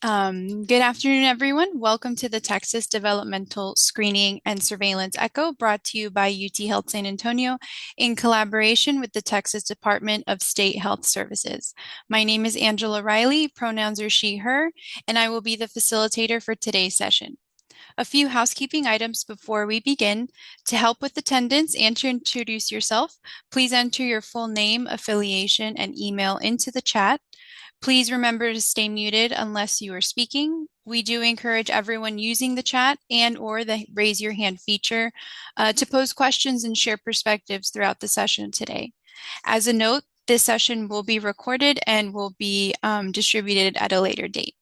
Good afternoon, everyone. Welcome to the Texas Developmental Screening and Surveillance Echo brought to you by UT Health San Antonio in collaboration with the Texas Department of State Health Services. My name is Angela Riley, pronouns are she, her, and I will be the facilitator for today's session. A few housekeeping items before we begin. To help with attendance and to introduce yourself, please enter your full name, affiliation, and email into the chat. Please remember to stay muted unless you are speaking. We do encourage everyone using the chat and or the raise your hand feature to pose questions and share perspectives throughout the session today. As a note, this session will be recorded and will be distributed at a later date.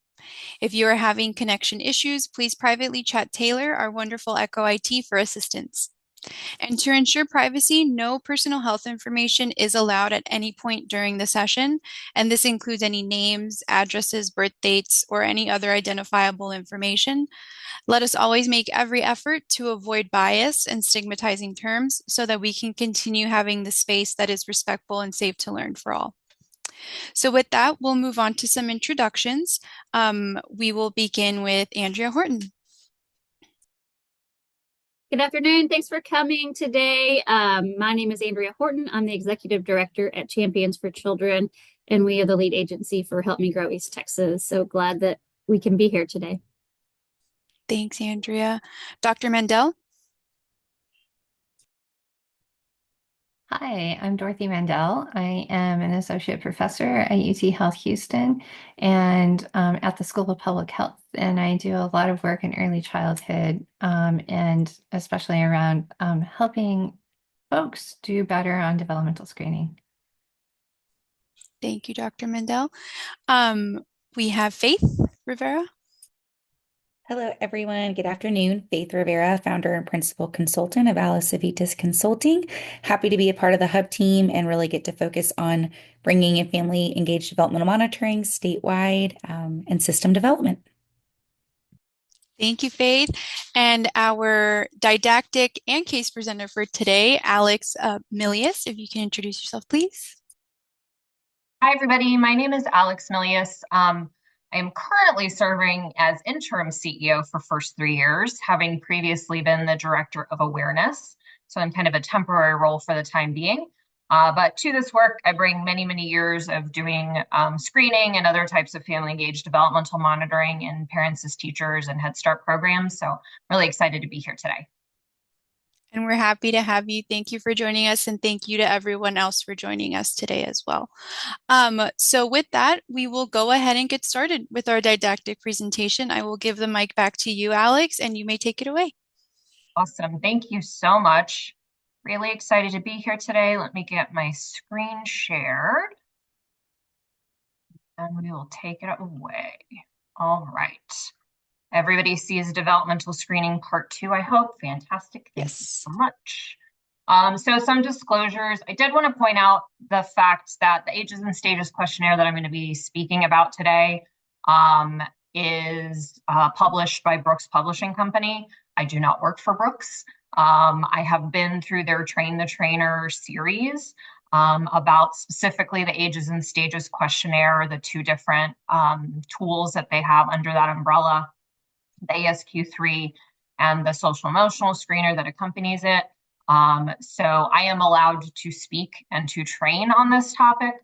If you are having connection issues, please privately chat Taylor, our wonderful Echo IT, for assistance. And to ensure privacy, no personal health information is allowed at any point during the session, and this includes any names, addresses, birth dates, or any other identifiable information. Let us always make every effort to avoid bias and stigmatizing terms so that we can continue having the space that is respectful and safe to learn for all. So with that, we'll move on to some introductions. We will begin with Andrea Horton. Good afternoon. Thanks for coming today. My name is Andrea Horton. I'm the Executive Director at Champions for Children, and we are the lead agency for Help Me Grow East Texas. So glad that we can be here today. Thanks, Andrea. Dr. Mandel. Hi, I'm Dorothy Mandel. I am an associate professor at UT Health Houston and at the School of Public Health. And I do a lot of work in early childhood and especially around helping folks do better on developmental screening. Thank you, Dr. Mandel. We have Faith Rivera. Hello, everyone. Good afternoon. Faith Rivera, founder and principal consultant of Alice Avitas Consulting. Happy to be a part of the Hub team and really get to focus on bringing in family engaged developmental monitoring statewide and system development. Thank you, Faith. And our didactic and case presenter for today, Alex Milius, if you can introduce yourself, please. Hi, everybody. My name is Alex Milius. I am currently serving as interim CEO for first 3 years, having previously been the director of awareness. So I'm kind of a temporary role for the time being. But to this work, I bring many, many years of doing screening and other types of family engaged developmental monitoring in parents as teachers and Head Start programs. So I'm really excited to be here today. And we're happy to have you. Thank you for joining us, and thank you to everyone else for joining us today as well. So with that, we will go ahead and get started with our didactic presentation. I will give the mic back to you, Alex, and you may take it away. Awesome. Thank you so much. Really excited to be here today. Let me get my screen shared, and we will take it away. All right. Everybody sees developmental screening part 2, I hope. Fantastic. Thank you so much. So some disclosures. I did want to point out the fact that the ages and stages questionnaire that I'm going to be speaking about today is published by Brooks Publishing Company. I do not work for Brooks. I have been through their Train the Trainer series about specifically the ages and stages questionnaire, the 2 different tools that they have under that umbrella, the ASQ3 and the social emotional screener that accompanies it. So I am allowed to speak and to train on this topic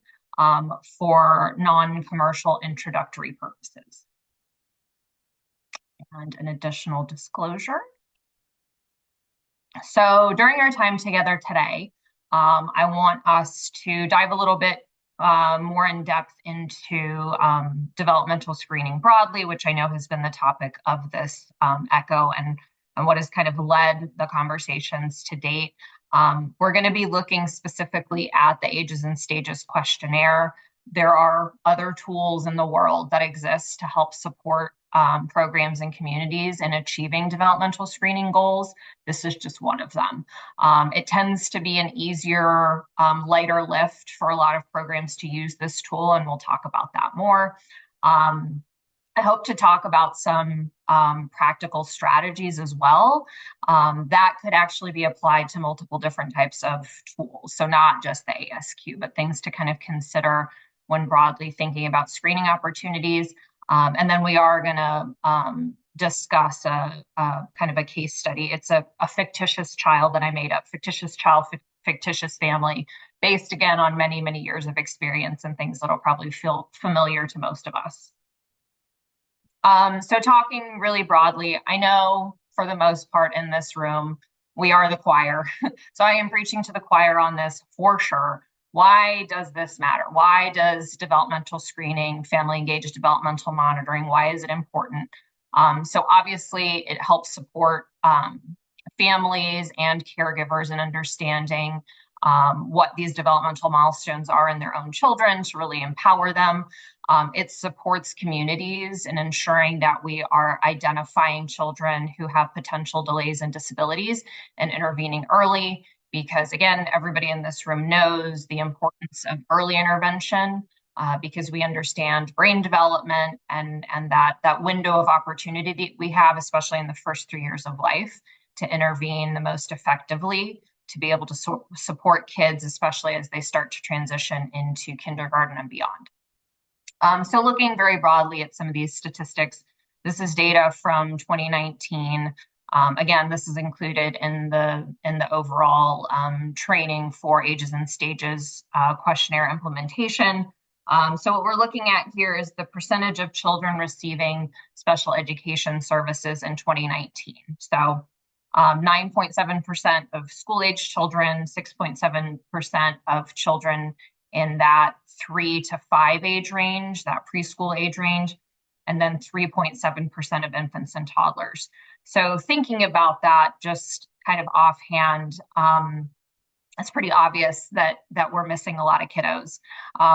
for non-commercial introductory purposes. And an additional disclosure. So during our time together today, I want us to dive a little bit more in depth into developmental screening broadly, which I know has been the topic of this echo and what has kind of led the conversations to date. We're going to be looking specifically at the ages and stages questionnaire. There are other tools in the world that exist to help support programs and communities in achieving developmental screening goals. This is just one of them. It tends to be an easier, lighter lift for a lot of programs to use this tool, and we'll talk about that more. I hope to talk about some practical strategies as well that could actually be applied to multiple different types of tools. So not just the ASQ, but things to kind of consider when broadly thinking about screening opportunities. And then we are going to discuss a kind of a case study. It's a fictitious child that I made up, fictitious child, fictitious family, based again on many, many years of experience and things that'll probably feel familiar to most of us. So talking really broadly, I know for the most part in this room, we are the choir. So I am preaching to the choir on this for sure. Why does this matter? Why does developmental screening, family engaged developmental monitoring, why is it important? So obviously it helps support families and caregivers in understanding what these developmental milestones are in their own children to really empower them. It supports communities in ensuring that we are identifying children who have potential delays and disabilities and intervening early, because again, everybody in this room knows the importance of early intervention, because we understand brain development and that window of opportunity that we have, especially in the first 3 years of life, to intervene the most effectively, to be able to support kids, especially as they start to transition into kindergarten and beyond. So looking very broadly at some of these statistics, this is data from 2019. Again, this is included in the overall training for ages and stages questionnaire implementation. So what we're looking at here is the percentage of children receiving special education services in 2019. So 9.7% of school-age children, 6.7% of children in that 3 to 5 age range, that preschool age range, and then 3.7% of infants and toddlers. So thinking about that just kind of offhand, it's pretty obvious that we're missing a lot of kiddos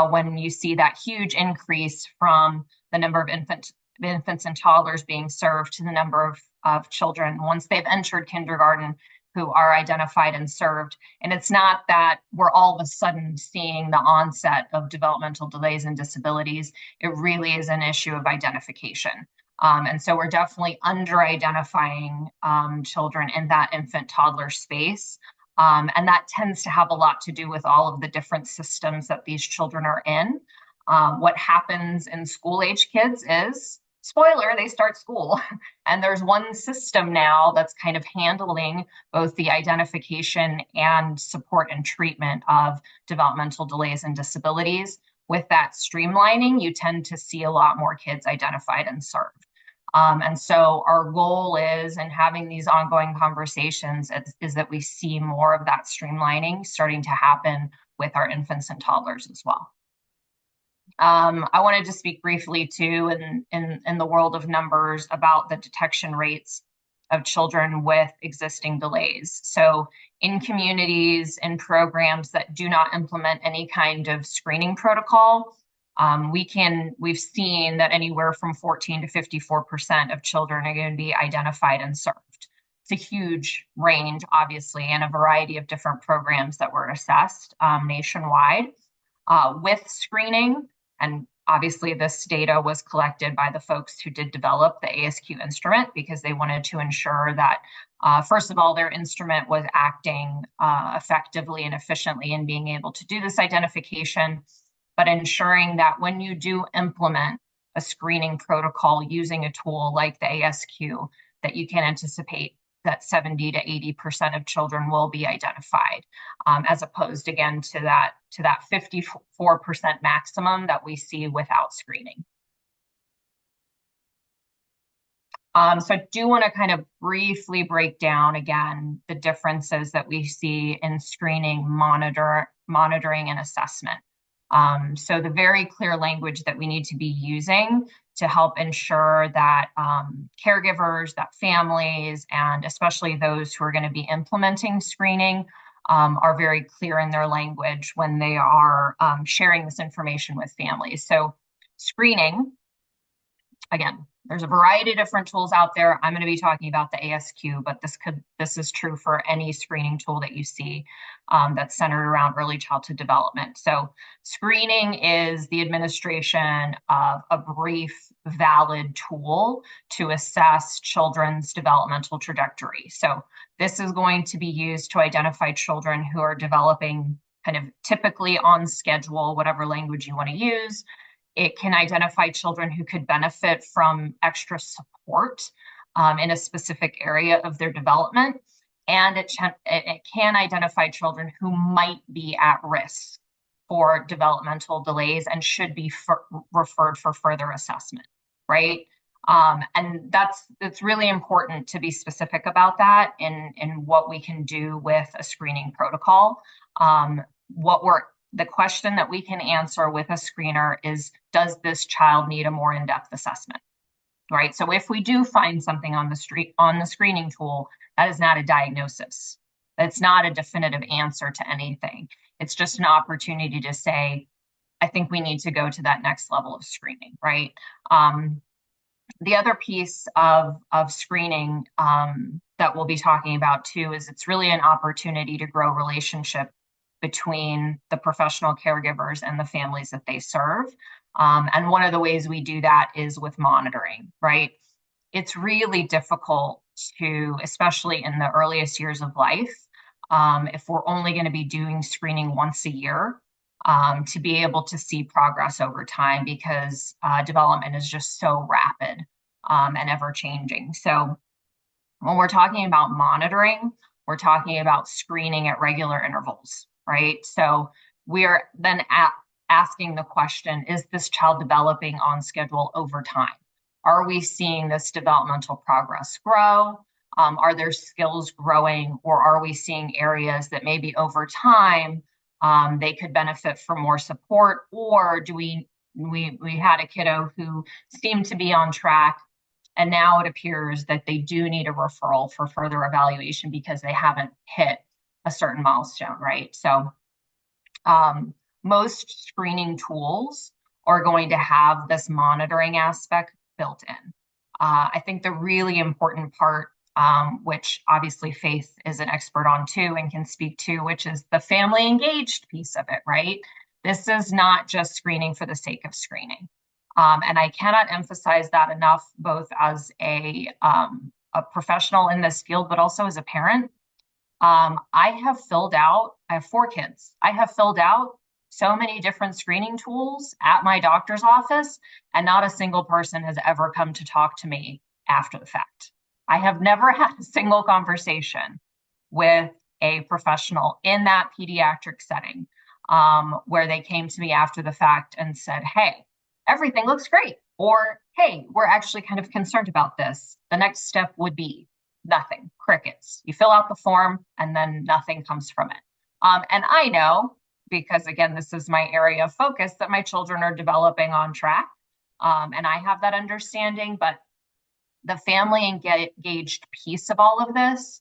when you see that huge increase from the number of infants and toddlers being served to the number of children once they've entered kindergarten who are identified and served. And it's not that we're all of a sudden seeing the onset of developmental delays and disabilities. It really is an issue of identification. And so we're definitely under-identifying children in that infant toddler space. And that tends to have a lot to do with all of the different systems that these children are in. What happens in school-age kids is, spoiler, they start school. And there's one system now that's kind of handling both the identification and support and treatment of developmental delays and disabilities. With that streamlining, you tend to see a lot more kids identified and served. And so our goal is, in having these ongoing conversations, is that we see more of that streamlining starting to happen with our infants and toddlers as well. I wanted to speak briefly too in the world of numbers about the detection rates of children with existing delays. So in communities and programs that do not implement any kind of screening protocol, we've seen that anywhere from 14 to 54% of children are going to be identified and served. It's a huge range, obviously, and a variety of different programs that were assessed nationwide. With screening, and obviously this data was collected by the folks who did develop the ASQ instrument, because they wanted to ensure that, first of all, their instrument was acting effectively and efficiently in being able to do this identification, but ensuring that when you do implement a screening protocol using a tool like the ASQ, that you can anticipate that 70 to 80% of children will be identified, as opposed again to that 54% maximum that we see without screening. So I do want to kind of briefly break down again the differences that we see in screening, monitoring, and assessment. So the very clear language that we need to be using to help ensure that caregivers, that families, and especially those who are going to be implementing screening are very clear in their language when they are sharing this information with families. So screening, again, there's a variety of different tools out there. I'm going to be talking about the ASQ, but this is true for any screening tool that you see that's centered around early childhood development. So screening is the administration of a brief, valid tool to assess children's developmental trajectory. So this is going to be used to identify children who are developing kind of typically on schedule, whatever language you want to use, It can identify children who could benefit from extra support in a specific area of their development. And it can identify children who might be at risk for developmental delays and should be referred for further assessment, right? And it's really important to be specific about that in what we can do with a screening protocol. The question that we can answer with a screener is, does this child need a more in-depth assessment? Right. So if we do find something on the screening tool, that is not a diagnosis. That's not a definitive answer to anything. It's just an opportunity to say, I think we need to go to that next level of screening, right? The other piece of screening that we'll be talking about too is it's really an opportunity to grow relationship between the professional caregivers and the families that they serve. And one of the ways we do that is with monitoring, right? It's really difficult to, especially in the earliest years of life, if we're only going to be doing screening once a year, to be able to see progress over time, because development is just so rapid and ever changing. So when we're talking about monitoring, we're talking about screening at regular intervals, right? So we're then asking the question, is this child developing on schedule over time? Are we seeing this developmental progress grow? Are their skills growing, or are we seeing areas that maybe over time they could benefit from more support? Or do we had a kiddo who seemed to be on track, and now it appears that they do need a referral for further evaluation because they haven't hit a certain milestone, right? So most screening tools are going to have this monitoring aspect built in. I think the really important part, which obviously Faith is an expert on too and can speak to, which is the family engaged piece of it, right? This is not just screening for the sake of screening. And I cannot emphasize that enough, both as a professional in this field, but also as a parent. I have 4 kids. I have filled out so many different screening tools at my doctor's office, and not a single person has ever come to talk to me after the fact. I have never had a single conversation with a professional in that pediatric setting where they came to me after the fact and said, hey, everything looks great. Or, hey, we're actually kind of concerned about this. The next step would be nothing, crickets. You fill out the form and then nothing comes from it. And I know, because again, this is my area of focus, that my children are developing on track. And I have that understanding, but the family engaged piece of all of this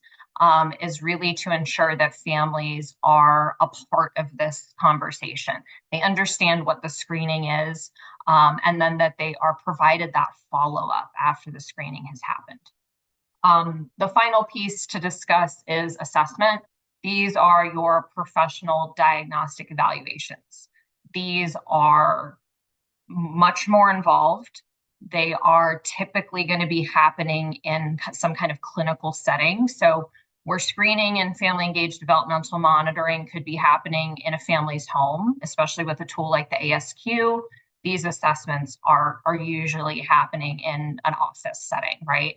is really to ensure that families are a part of this conversation. They understand what the screening is, and then that they are provided that follow-up after the screening has happened. The final piece to discuss is assessment. These are your professional diagnostic evaluations. These are much more involved. They are typically going to be happening in some kind of clinical setting. So where screening and family engaged developmental monitoring could be happening in a family's home, especially with a tool like the ASQ, these assessments are usually happening in an office setting, right?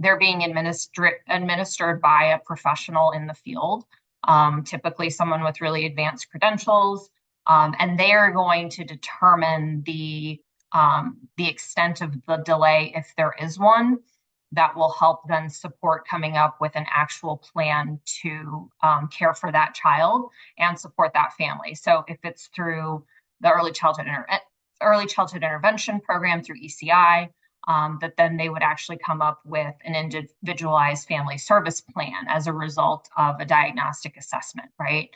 They're being administered by a professional in the field, typically someone with really advanced credentials, and they are going to determine the extent of the delay, if there is one, that will help then support coming up with an actual plan to care for that child and support that family. So if it's through the early childhood intervention program through ECI, that then they would actually come up with an individualized family service plan as a result of a diagnostic assessment, right?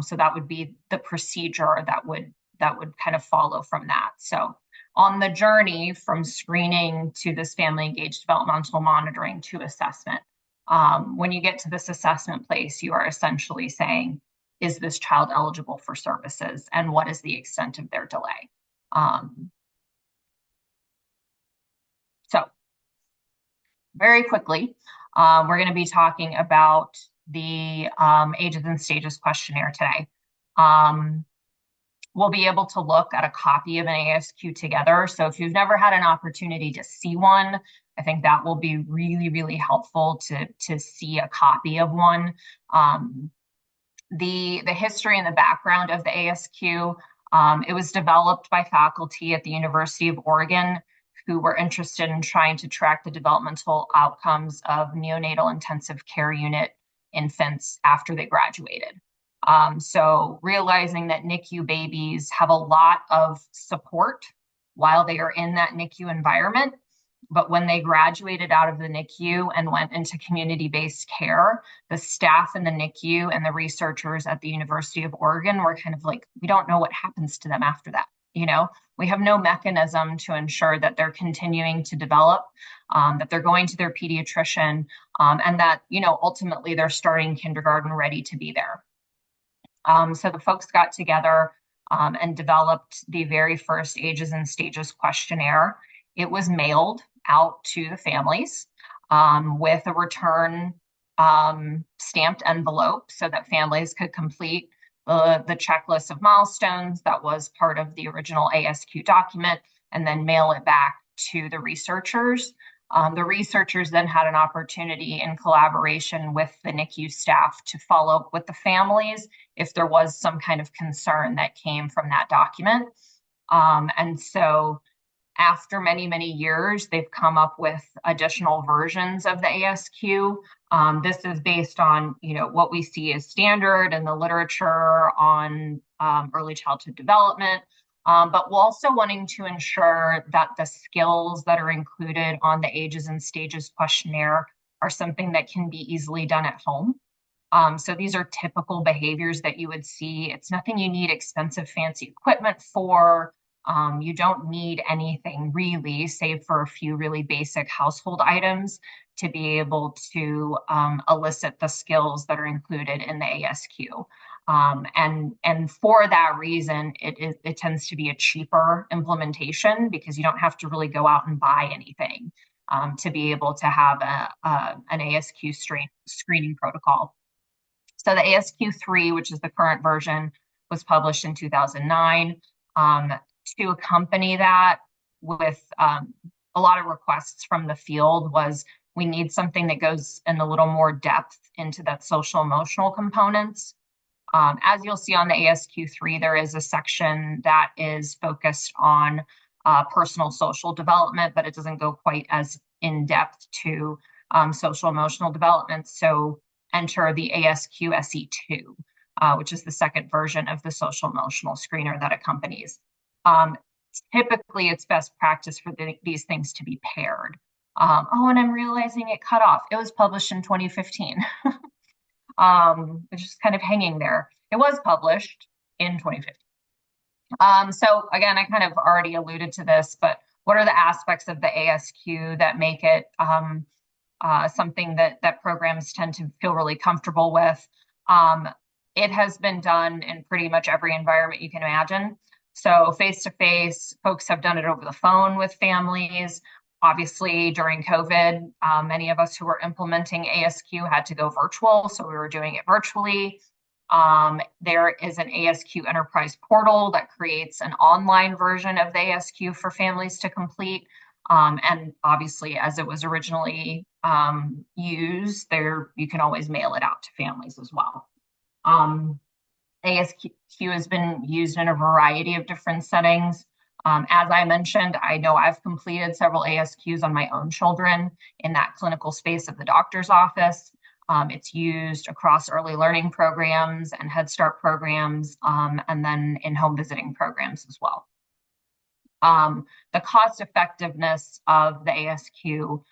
So that would be the procedure that would kind of follow from that. So on the journey from screening to this family engaged developmental monitoring to assessment, when you get to this assessment place, you are essentially saying, is this child eligible for services, and what is the extent of their delay? So very quickly, we're going to be talking about the Ages and Stages questionnaire today. we'll be able to look at a copy of an ASQ together. So if you've never had an opportunity to see one, I think that will be really, really helpful to see a copy of one. The history and the background of the ASQ, it was developed by faculty at the University of Oregon who were interested in trying to track the developmental outcomes of neonatal intensive care unit infants after they graduated. So realizing that NICU babies have a lot of support while they are in that NICU environment, but when they graduated out of the NICU and went into community-based care, the staff in the NICU and the researchers at the University of Oregon were kind of like, we don't know what happens to them after that. We have no mechanism to ensure that they're continuing to develop, that they're going to their pediatrician, and that, ultimately they're starting kindergarten ready to be there. So the folks got together and developed the very first ages and stages questionnaire. It was mailed out to the families with a return stamped envelope so that families could complete the checklist of milestones that was part of the original ASQ document and then mail it back to the researchers. The researchers then had an opportunity in collaboration with the NICU staff to follow up with the families if there was some kind of concern that came from that document. And so after many, many years, they've come up with additional versions of the ASQ. This is based on, what we see as standard in the literature on early childhood development, but we're also wanting to ensure that the skills that are included on the ages and stages questionnaire are something that can be easily done at home. So these are typical behaviors that you would see. It's nothing you need expensive, fancy equipment for. You don't need anything really, save for a few really basic household items to be able to elicit the skills that are included in the ASQ. And for that reason, it tends to be a cheaper implementation because you don't have to really go out and buy anything to be able to have an ASQ screening protocol. So the ASQ3, which is the current version, was published in 2009. To accompany that with a lot of requests from the field was we need something that goes in a little more depth into that social emotional components. As you'll see on the ASQ3, there is a section that is focused on personal social development, but it doesn't go quite as in depth to social emotional development. So enter the ASQ SE2, which is the second version of the social emotional screener that accompanies. Typically, it's best practice for these things to be paired. And I'm realizing it cut off. It was published in 2015, which is kind of hanging there. It was published in 2015. So again, I kind of already alluded to this, but what are the aspects of the ASQ that make it something that programs tend to feel really comfortable with? It has been done in pretty much every environment you can imagine. So face-to-face, folks have done it over the phone with families. Obviously, during COVID, many of us who were implementing ASQ had to go virtual, so we were doing it virtually. There is an ASQ Enterprise portal that creates an online version of the ASQ for families to complete. And obviously, as it was originally used, you can always mail it out to families as well. ASQ has been used in a variety of different settings. As I mentioned, I know I've completed several ASQs on my own children in that clinical space of the doctor's office. It's used across early learning programs and Head Start programs, and then in-home visiting programs as well. The cost effectiveness of the ASQ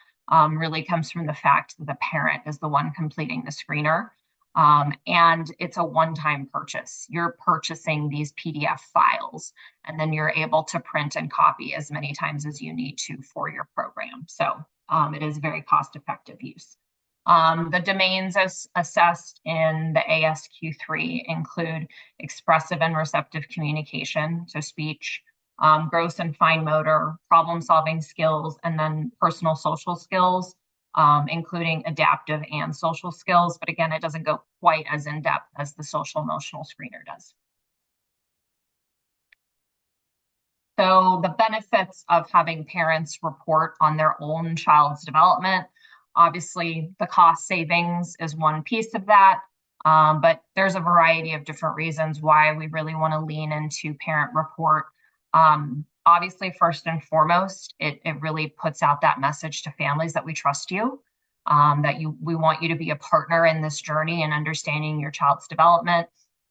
really comes from the fact that the parent is the one completing the screener. And it's a one-time purchase. You're purchasing these PDF files, and then you're able to print and copy as many times as you need to for your program. So it is very cost-effective use. The domains assessed in the ASQ3 include expressive and receptive communication, so speech, gross and fine motor, problem-solving skills, and then personal social skills, including adaptive and social skills. But again, it doesn't go quite as in-depth as the social emotional screener does. So the benefits of having parents report on their own child's development, obviously the cost savings is one piece of that, but there's a variety of different reasons why we really want to lean into parent report. Obviously, first and foremost, it really puts out that message to families that we trust you, that we want you to be a partner in this journey and understanding your child's development.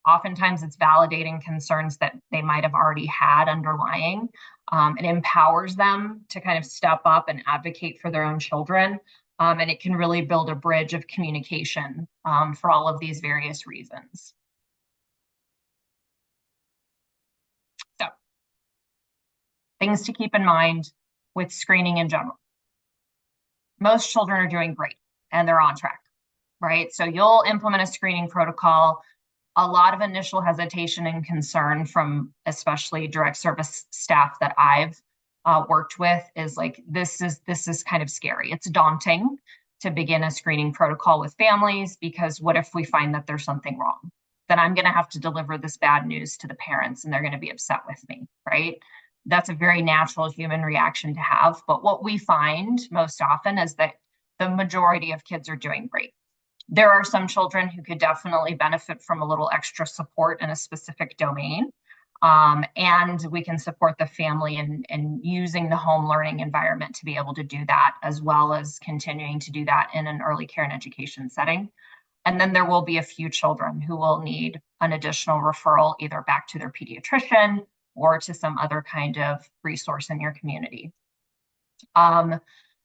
Oftentimes it's validating concerns that they might have already had underlying. It empowers them to kind of step up and advocate for their own children. And it can really build a bridge of communication for all of these various reasons. So, things to keep in mind with screening in general. Most children are doing great and they're on track, right? So you'll implement a screening protocol. A lot of initial hesitation and concern from especially direct service staff that I've worked with is like, this is kind of scary. It's daunting to begin a screening protocol with families, because what if we find that there's something wrong? Then I'm going to have to deliver this bad news to the parents and they're going to be upset with me, right? That's a very natural human reaction to have. But what we find most often is that the majority of kids are doing great. There are some children who could definitely benefit from a little extra support in a specific domain. And we can support the family in using the home learning environment to be able to do that, as well as continuing to do that in an early care and education setting. And then there will be a few children who will need an additional referral, either back to their pediatrician or to some other kind of resource in your community.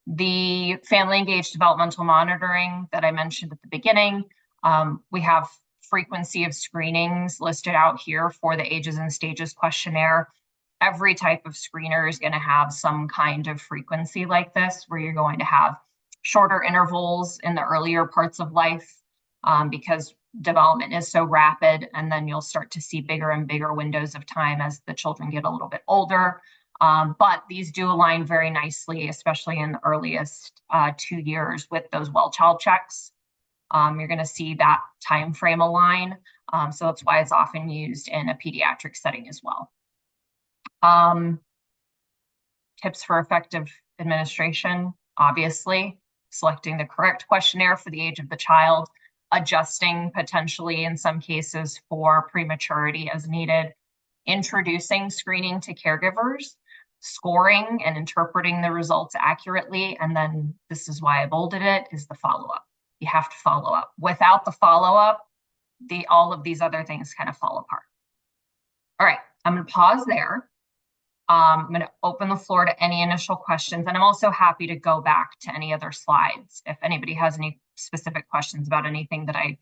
The family engaged developmental monitoring that I mentioned at the beginning, we have frequency of screenings listed out here for the ages and stages questionnaire. Every type of screener is going to have some kind of frequency like this, where you're going to have shorter intervals in the earlier parts of life, because development is so rapid, and then you'll start to see bigger and bigger windows of time as the children get a little bit older. But these do align very nicely, especially in the earliest 2 years, with those well child checks. You're going to see that time frame align. So that's why it's often used in a pediatric setting as well. Tips for effective administration, obviously, selecting the correct questionnaire for the age of the child, adjusting potentially in some cases for prematurity as needed, introducing screening to caregivers, scoring and interpreting the results accurately. And then this is why I bolded it, is the follow-up. You have to follow up. Without the follow-up, all of these other things kind of fall apart. All right, I'm going to pause there. I'm going to open the floor to any initial questions, and I'm also happy to go back to any other slides if anybody has any specific questions about anything that I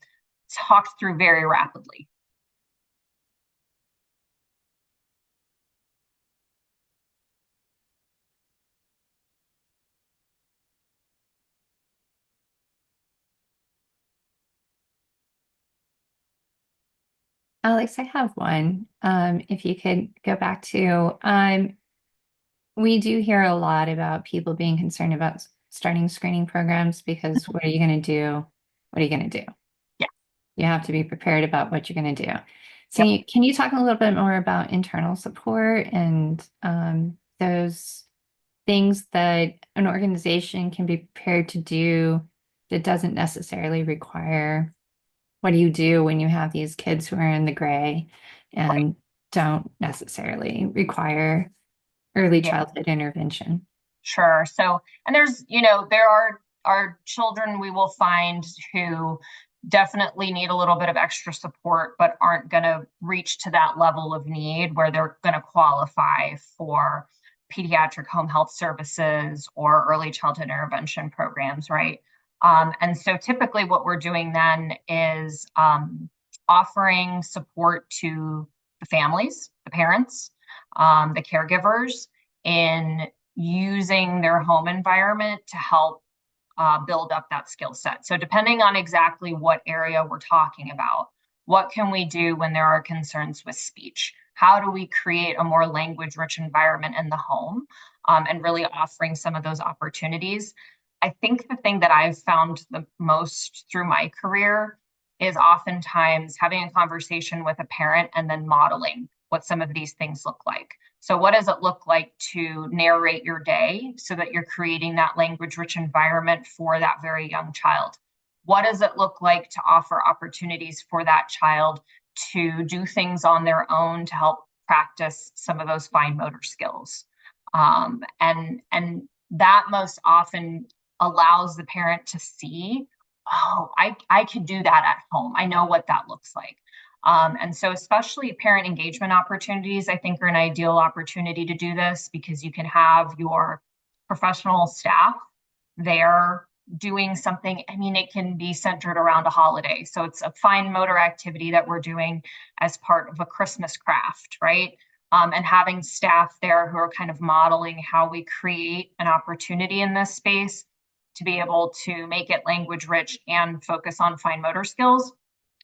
talked through very rapidly. Alex, I have one. If you could go back to, we do hear a lot about people being concerned about starting screening programs because what are you going to do? What are you going to do? Yeah. You have to be prepared about what you're going to do. So Yep. can you talk a little bit more about internal support and those things that an organization can be prepared to do that doesn't necessarily require, what do you do when you have these kids who are in the gray and don't necessarily require early Yeah. childhood intervention? Sure. So, and there's, there are children we will find who definitely need a little bit of extra support, but aren't going to reach to that level of need where they're going to qualify for pediatric home health services or early childhood intervention programs, right? And so typically what we're doing then is offering support to the families, the parents, the caregivers, in using their home environment to help build up that skill set. So depending on exactly what area we're talking about, what can we do when there are concerns with speech? How do we create a more language-rich environment in the home, and really offering some of those opportunities? I think the thing that I've found the most through my career is oftentimes having a conversation with a parent and then modeling what some of these things look like. So what does it look like to narrate your day so that you're creating that language-rich environment for that very young child? What does it look like to offer opportunities for that child to do things on their own to help practice some of those fine motor skills? And that most often allows the parent to see, oh, I could do that at home. I know what that looks like. And so especially parent engagement opportunities, I think, are an ideal opportunity to do this, because you can have your professional staff there doing something. I mean, it can be centered around a holiday. So it's a fine motor activity that we're doing as part of a Christmas craft, right? And having staff there who are kind of modeling how we create an opportunity in this space to be able to make it language rich and focus on fine motor skills.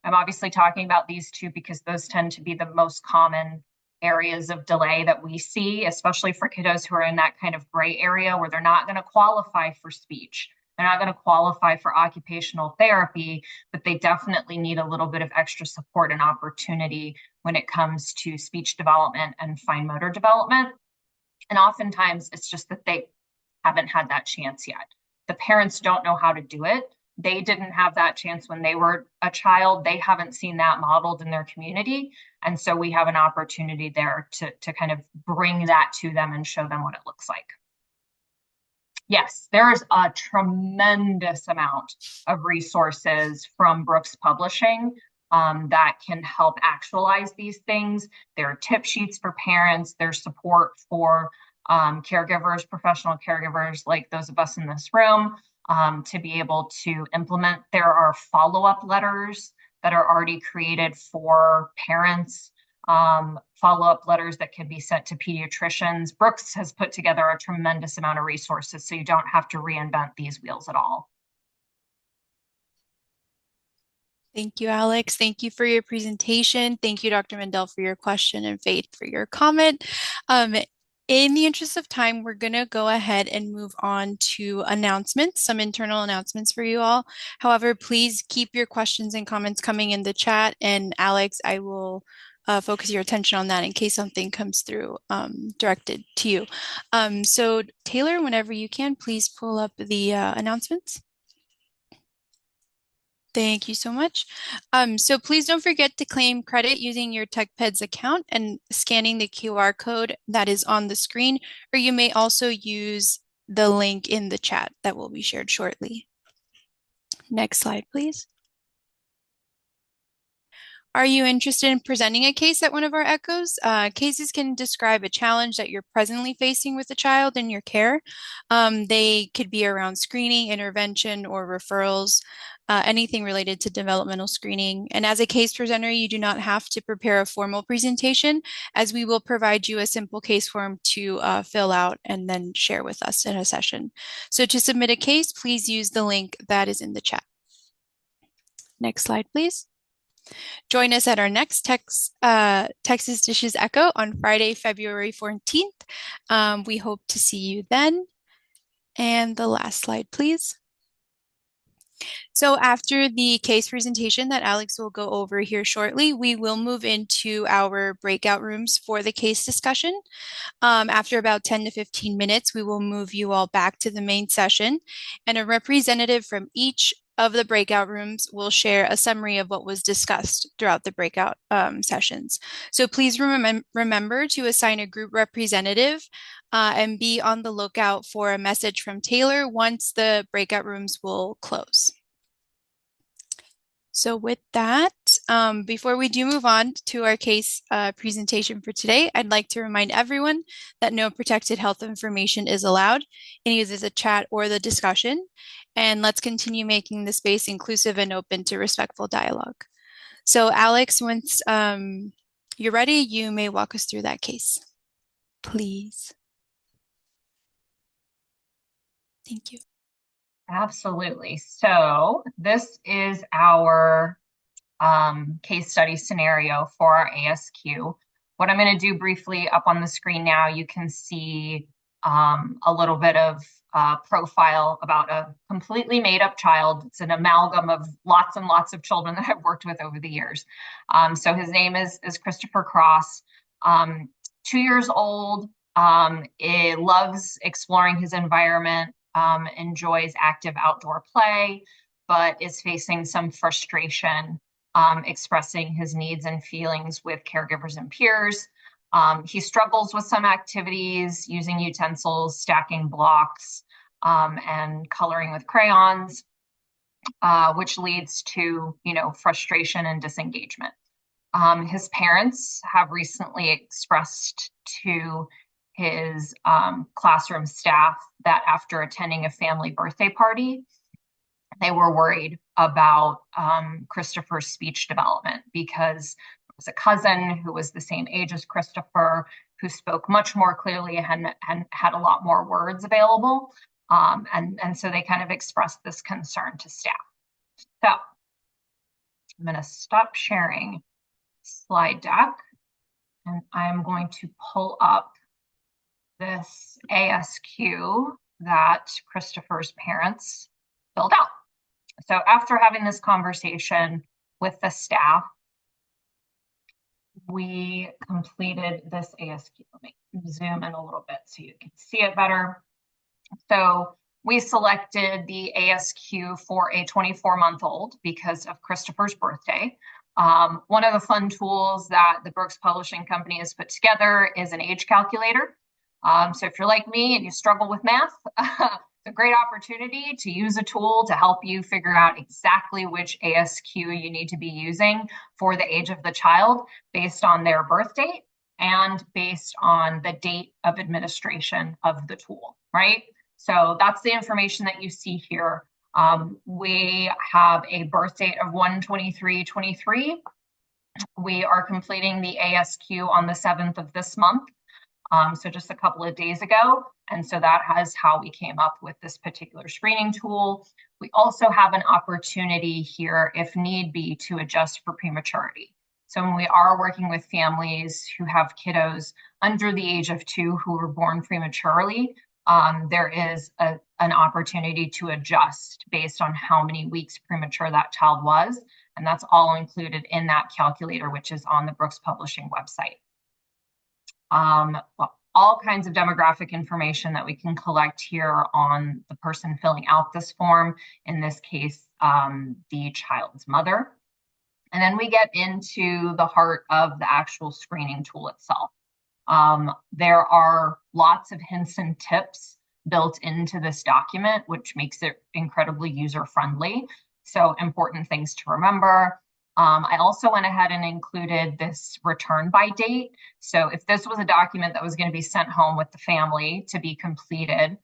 I'm obviously talking about these two because those tend to be the most common areas of delay that we see, especially for kiddos who are in that kind of gray area where they're not going to qualify for speech. They're not going to qualify for occupational therapy, but they definitely need a little bit of extra support and opportunity when it comes to speech development and fine motor development. And oftentimes it's just that they haven't had that chance yet. The parents don't know how to do it. They didn't have that chance when they were a child. They haven't seen that modeled in their community. And so we have an opportunity there to kind of bring that to them and show them what it looks like. Yes, there is a tremendous amount of resources from Brooks Publishing that can help actualize these things. There are tip sheets for parents. There's support for caregivers, professional caregivers like those of us in this room, to be able to implement. There are follow-up letters that are already created for parents, follow-up letters that can be sent to pediatricians. Brooks has put together a tremendous amount of resources, so you don't have to reinvent these wheels at all. Thank you, Alex. Thank you for your presentation. Thank you, Dr. Mendel, for your question, and Faith for your comment. In the interest of time, we're going to go ahead and move on to announcements, some internal announcements for you all. However, please keep your questions and comments coming in the chat. And Alex, I will focus your attention on that in case something comes through directed to you. So Taylor, whenever you can, please pull up the announcements. Thank you so much. So please don't forget to claim credit using your TechPeds account and scanning the QR code that is on the screen, or you may also use the link in the chat that will be shared shortly. Next slide, please. Are you interested in presenting a case at one of our echoes? Cases can describe a challenge that you're presently facing with a child in your care. They could be around screening, intervention, or referrals, anything related to developmental screening. And as a case presenter, you do not have to prepare a formal presentation, as we will provide you a simple case form to fill out and then share with us in a session. So to submit a case, please use the link that is in the chat. Next slide, please. Join us at our next Texas Dishes Echo on Friday, February 14th. We hope to see you then. And the last slide, please. So after the case presentation that Alex will go over here shortly, we will move into our breakout rooms for the case discussion. After about 10 to 15 minutes, we will move you all back to the main session, and a representative from each of the breakout rooms will share a summary of what was discussed throughout the breakout sessions. So please remember to assign a group representative and be on the lookout for a message from Taylor once the breakout rooms will close. So with that, before we do move on to our case presentation for today, I'd like to remind everyone that no protected health information is allowed in either the chat or the discussion. And let's continue making the space inclusive and open to respectful dialogue. So Alex, once you're ready, you may walk us through that case, please. Thank you. Absolutely. So this is our case study scenario for our ASQ. What I'm going to do briefly up on the screen now, you can see a little bit of profile about a completely made up child. It's an amalgam of lots and lots of children that I've worked with over the years. So his name is Christopher Cross. 2 years old, it loves exploring his environment, enjoys active outdoor play, but is facing some frustration expressing his needs and feelings with caregivers and peers. He struggles with some activities, using utensils, stacking blocks, and coloring with crayons, which leads to, frustration and disengagement. His parents have recently expressed to his classroom staff that after attending a family birthday party, they were worried about Christopher's speech development because it was a cousin who was the same age as Christopher, who spoke much more clearly and had a lot more words available. And so they kind of expressed this concern to staff. So I'm going to stop sharing slide deck, and I'm going to pull up this ASQ that Christopher's parents filled out. So after having this conversation with the staff, we completed this ASQ. Let me zoom in a little bit so you can see it better. So we selected the ASQ for a 24-month-old because of Christopher's birthday. One of the fun tools that the Brooks Publishing Company has put together is an age calculator. So if you're like me and you struggle with math, it's a great opportunity to use a tool to help you figure out exactly which ASQ you need to be using for the age of the child based on their birth date and based on the date of administration of the tool, right? So that's the information that you see here. We have a birth date of 1/23/23. We are completing the ASQ on the 7th of this month. So just a couple of days ago. And so that is how we came up with this particular screening tool. We also have an opportunity here, if need be, to adjust for prematurity. So when we are working with families who have kiddos under the age of 2 who were born prematurely, there is an opportunity to adjust based on how many weeks premature that child was. And that's all included in that calculator, which is on the Brooks Publishing website. All kinds of demographic information that we can collect here on the person filling out this form, in this case, the child's mother. And then we get into the heart of the actual screening tool itself. There are lots of hints and tips built into this document, which makes it incredibly user-friendly. So important things to remember. I also went ahead and included this return by date. So if this was a document that was going to be sent home with the family to be completed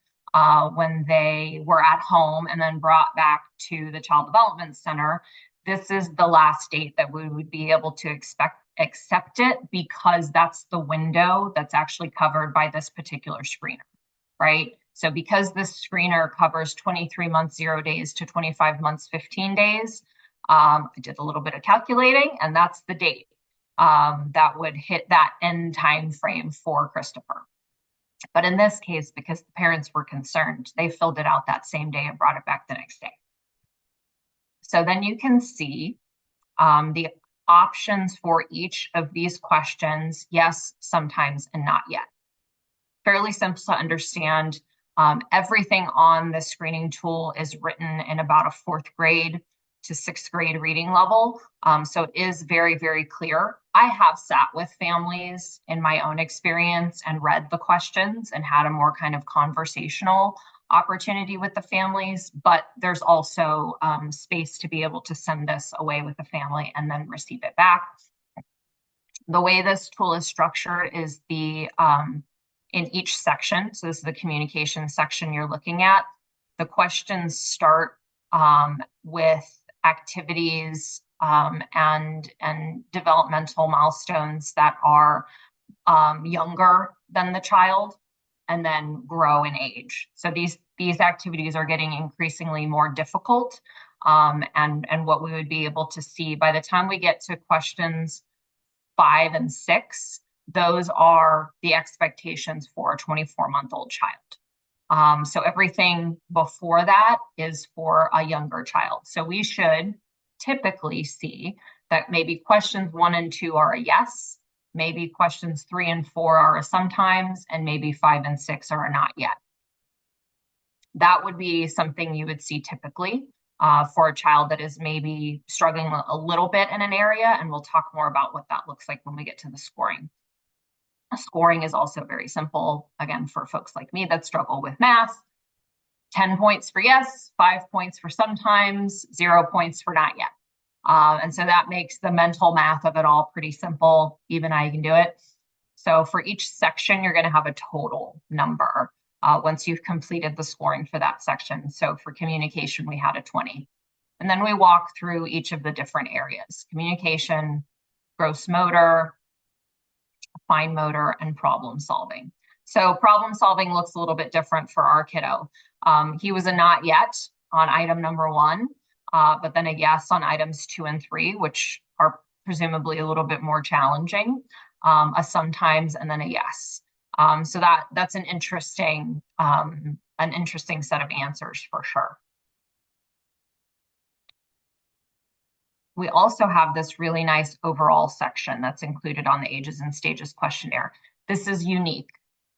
when they were at home and then brought back to the Child Development Center, this is the last date that we would be able to accept it, because that's the window that's actually covered by this particular screener, right? So because this screener covers 23 months, 0 days to 25 months, 15 days, I did a little bit of calculating, and that's the date that would hit that end time frame for Christopher. But in this case, because the parents were concerned, they filled it out that same day and brought it back the next day. So then you can see the options for each of these questions: yes, sometimes, and not yet. Fairly simple to understand. Everything on the screening tool is written in about a 4th grade to 6th grade reading level. So it is very, very clear. I have sat with families in my own experience and read the questions and had a more kind of conversational opportunity with the families, but there's also space to be able to send this away with the family and then receive it back. The way this tool is structured is in each section. So this is the communication section you're looking at. The questions start with activities and developmental milestones that are younger than the child and then grow in age. So these activities are getting increasingly more difficult, and what we would be able to see by the time we get to questions 5 and 6, those are the expectations for a 24-month-old child. So everything before that is for a younger child. So we should typically see that maybe questions 1 and 2 are a yes, Maybe questions 3 and 4 are a sometimes, and maybe 5 and 6 are a not yet. That would be something you would see typically for a child that is maybe struggling a little bit in an area, and we'll talk more about what that looks like when we get to the scoring. Scoring is also very simple, again, for folks like me that struggle with math. 10 points for yes, 5 points for sometimes, 0 points for not yet. And so that makes the mental math of it all pretty simple. Even I can do it. So for each section, you're going to have a total number once you've completed the scoring for that section. So for communication, we had a 20. And then we walk through each of the different areas: communication, gross motor, fine motor, and problem solving. So problem solving looks a little bit different for our kiddo. He was a not yet on item number 1, but then a yes on items 2 and 3, which are presumably a little bit more challenging, a sometimes, and then a yes. So that's an interesting set of answers for sure. We also have this really nice overall section that's included on the Ages and Stages questionnaire. This is unique.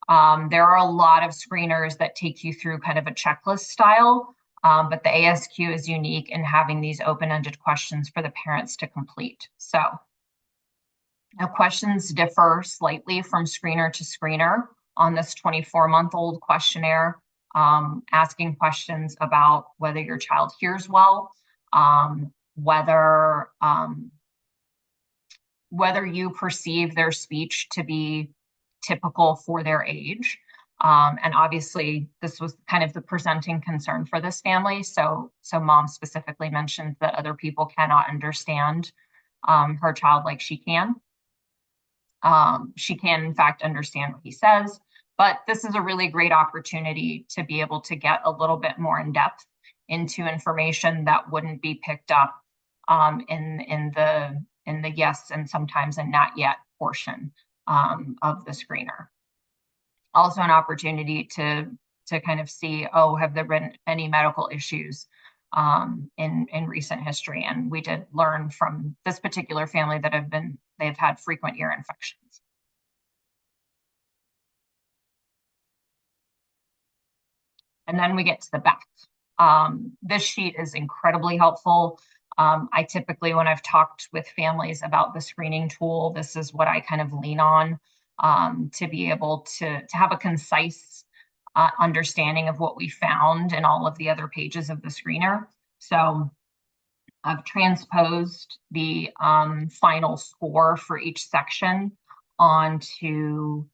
There are a lot of screeners that take you through kind of a checklist style, but the ASQ is unique in having these open-ended questions for the parents to complete. So now questions differ slightly from screener to screener on this 24-month-old questionnaire, asking questions about whether your child hears well, whether you perceive their speech to be typical for their age. And obviously, this was kind of the presenting concern for this family. So mom specifically mentioned that other people cannot understand her child like she can. She can, in fact, understand what he says. But this is a really great opportunity to be able to get a little bit more in depth into information that wouldn't be picked up in the yes and sometimes a not yet portion of the screener. Also an opportunity to kind of see, have there been any medical issues in recent history? And we did learn from this particular family that they've had frequent ear infections. And then we get to the back. This sheet is incredibly helpful. I typically, when I've talked with families about the screening tool, this is what I kind of lean on to be able to have a concise understanding of what we found in all of the other pages of the screener. So I've transposed the final score for each section onto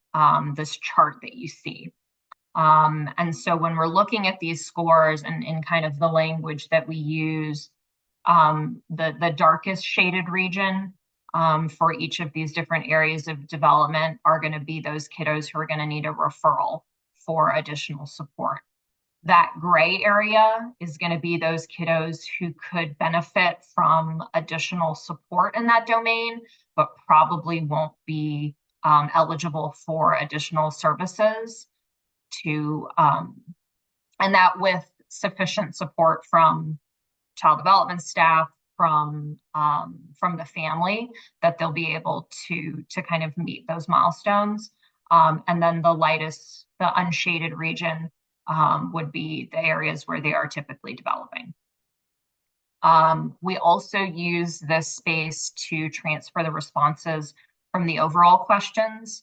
this chart that you see. And so when we're looking at these scores and in kind of the language that we use, the darkest shaded region for each of these different areas of development are going to be those kiddos who are going to need a referral for additional support. That gray area is going to be those kiddos who could benefit from additional support in that domain, but probably won't be eligible for additional services and that with sufficient support from child development staff, from the family, that they'll be able to kind of meet those milestones. And then the unshaded region would be the areas where they are typically developing. We also use this space to transfer the responses from the overall questions.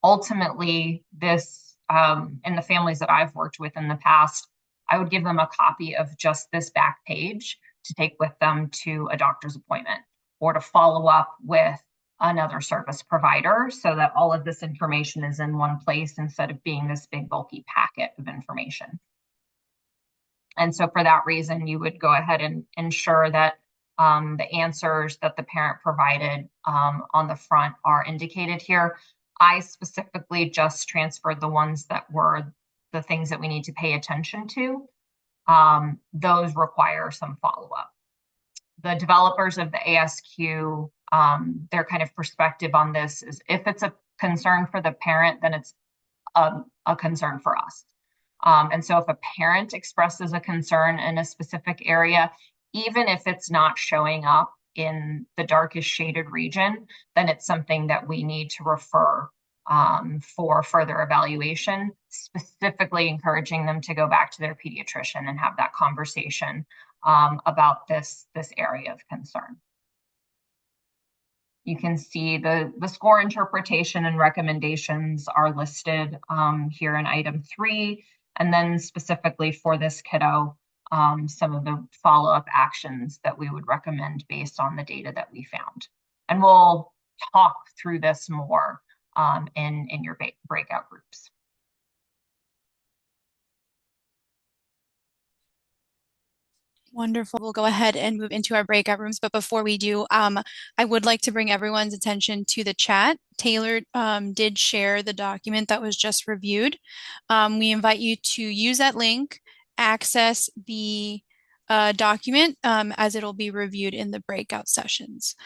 Ultimately, this, in the families that I've worked with in the past, I would give them a copy of just this back page to take with them to a doctor's appointment or to follow up with another service provider so that all of this information is in one place instead of being this big bulky packet of information. And so for that reason, you would go ahead and ensure that the answers that the parent provided on the front are indicated here. I specifically just transferred the ones that were the things that we need to pay attention to. Those require some follow-up. The developers of the ASQ, their kind of perspective on this is if it's a concern for the parent, then it's a concern for us. And so if a parent expresses a concern in a specific area, even if it's not showing up in the darkest shaded region, then it's something that we need to refer for further evaluation, specifically encouraging them to go back to their pediatrician and have that conversation about this area of concern. You can see the score interpretation and recommendations are listed here in item 3, and then specifically for this kiddo, some of the follow-up actions that we would recommend based on the data that we found. And we'll talk through this more in your breakout groups. Wonderful. We'll go ahead and move into our breakout rooms. But before we do, I would like to bring everyone's attention to the chat. Taylor did share the document that was just reviewed. We invite you to use that link, access the document as it'll be reviewed in the breakout sessions.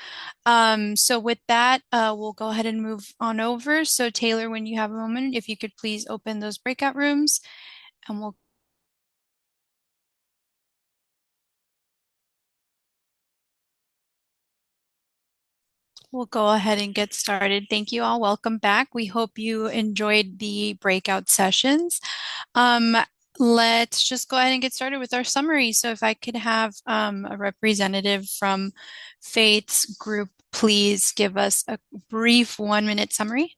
So with that, we'll go ahead and move on over. So Taylor, when you have a moment, if you could please open those breakout rooms, and we'll go ahead and get started. Thank you all. Welcome back. We hope you enjoyed the breakout sessions. Let's just go ahead and get started with our summary. So if I could have a representative from Faith's group, please give us a brief 1-minute summary.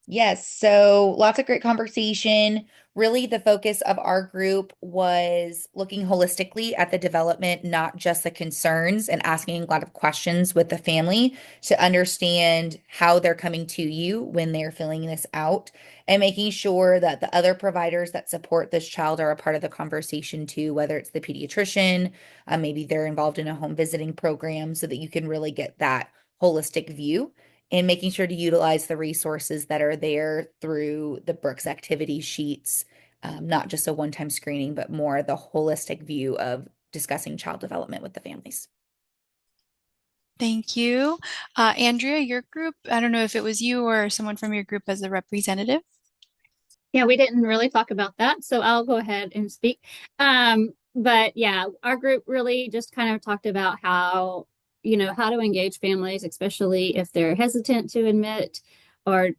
Yes, so lots of great conversation. Really, the focus of our group was looking holistically at the development, not just the concerns, and asking a lot of questions with the family to understand how they're coming to you when they're filling this out, and making sure that the other providers that support this child are a part of the conversation too, whether it's the pediatrician, maybe they're involved in a home visiting program, so that you can really get that holistic view, and making sure to utilize the resources that are there through the Brooks activity sheets, not just a one-time screening, but more the holistic view of discussing child development with the families. Thank you. Andrea, your group, I don't know if it was you or someone from your group as a representative. Yeah, we didn't really talk about that, so I'll go ahead and speak. But yeah, our group really just kind of talked about how to engage families, especially if they're hesitant to admit or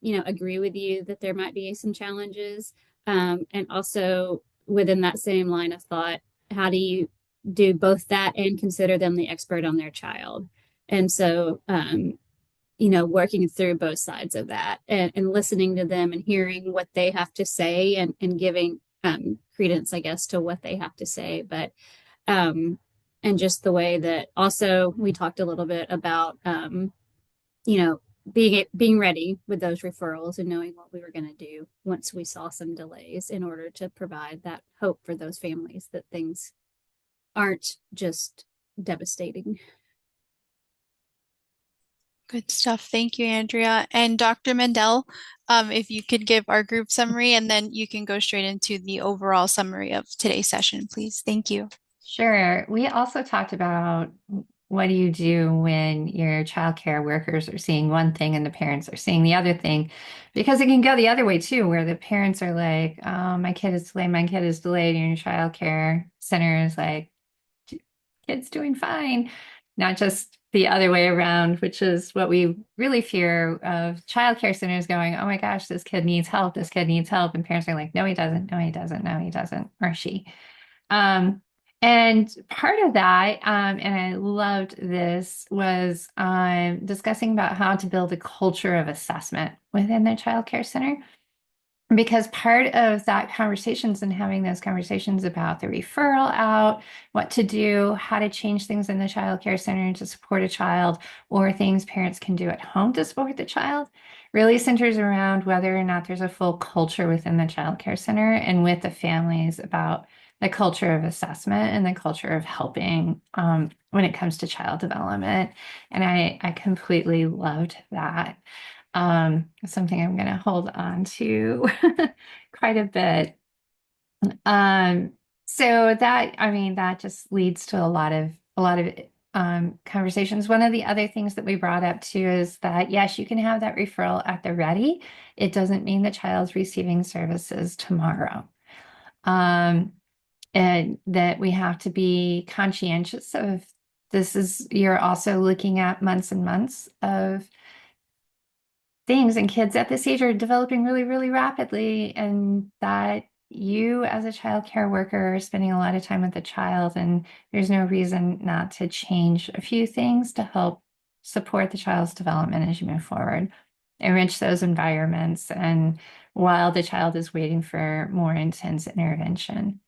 agree with you that there might be some challenges. And also within that same line of thought, how do you do both that and consider them the expert on their child? And so working through both sides of that and listening to them and hearing what they have to say and giving credence, I guess, to what they have to say. But and just the way that also we talked a little bit about being ready with those referrals and knowing what we were going to do once we saw some delays in order to provide that hope for those families that things aren't just devastating. Good stuff. Thank you, Andrea. And Dr. Mendel, if you could give our group summary, and then you can go straight into the overall summary of today's session, please. Thank you. Sure. We also talked about what do you do when your childcare workers are seeing one thing and the parents are seeing the other thing, because it can go the other way too, where the parents are like, oh, my kid is delayed, and your childcare center is like, kid's doing fine. Not just the other way around, which is what we really fear of childcare centers going, oh my gosh, this kid needs help. This kid needs help. And parents are like, no, he doesn't. No, he doesn't. No, he doesn't. Or she. And part of that, and I loved this, was discussing about how to build a culture of assessment within the childcare center. Because part of that conversations and having those conversations about the referral out, what to do, how to change things in the child care center to support a child, or things parents can do at home to support the child, really centers around whether or not there's a full culture within the child care center and with the families about the culture of assessment and the culture of helping when it comes to child development. And I completely loved that. Something I'm going to hold on to quite a bit. So that, I mean, that just leads to a lot of conversations. One of the other things that we brought up too is that, yes, you can have that referral at the ready. It doesn't mean the child's receiving services tomorrow. And that we have to be conscientious of you're also looking at months and months of things, and kids at this age are developing really, really rapidly, and that you as a child care worker are spending a lot of time with the child, and there's no reason not to change a few things to help support the child's development as you move forward. Enrich those environments, and while the child is waiting for more intense intervention.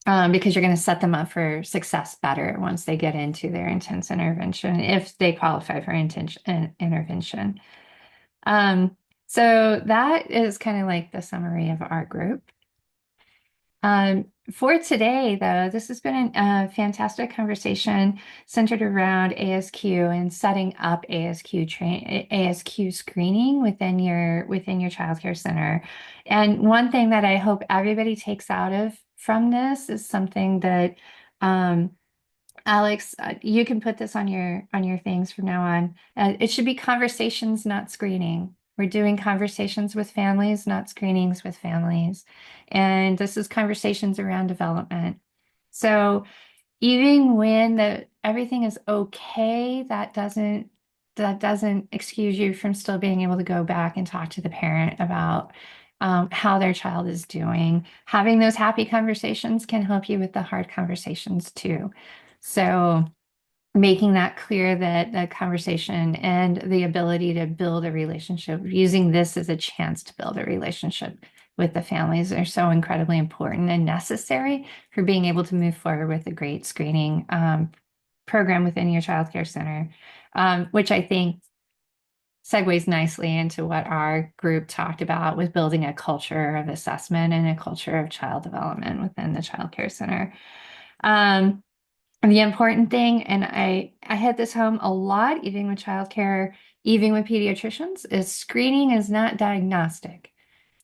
Because you're going to set them up for success better once they get into their intense intervention, if they qualify for intervention. So that is kind of like the summary of our group. For today, though, this has been a fantastic conversation centered around ASQ and setting up ASQ screening within your childcare center. And one thing that I hope everybody takes out of from this is something that Alex, you can put this on your things from now on. It should be conversations, not screening. We're doing conversations with families, not screenings with families. And this is conversations around development. So even when everything is okay, that doesn't excuse you from still being able to go back and talk to the parent about how their child is doing. Having those happy conversations can help you with the hard conversations too. So making that clear, that the conversation and the ability to build a relationship, using this as a chance to build a relationship with the families, are so incredibly important and necessary for being able to move forward with a great screening program within your child care center, which I think segues nicely into what our group talked about, with building a culture of assessment and a culture of child development within the child care center. The important thing, and I hit this home a lot, even with childcare, even with pediatricians, is screening is not diagnostic.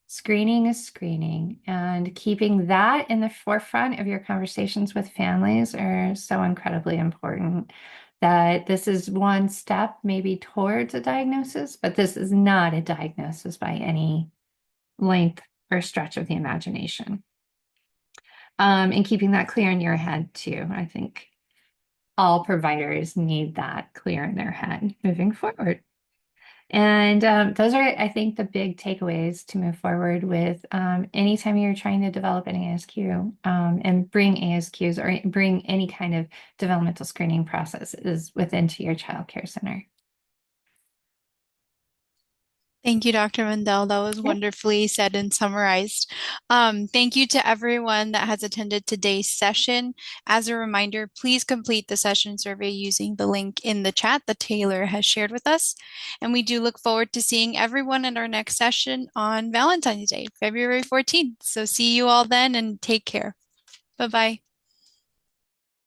Screening is screening, and keeping that in the forefront of your conversations with families are so incredibly important. That this is one step maybe towards a diagnosis, but this is not a diagnosis by any length or stretch of the imagination. And keeping that clear in your head too. I think all providers need that clear in their head moving forward. And those are, I think, the big takeaways to move forward with anytime you're trying to develop an ASQ and bring ASQs or bring any kind of developmental screening processes within to your child care center. Thank you, Dr. Mendel. That was wonderfully said and summarized. Thank you to everyone that has attended today's session. As a reminder, please complete the session survey using the link in the chat that Taylor has shared with us. And we do look forward to seeing everyone at our next session on Valentine's Day, February 14th. So see you all then, and take care. Bye-bye.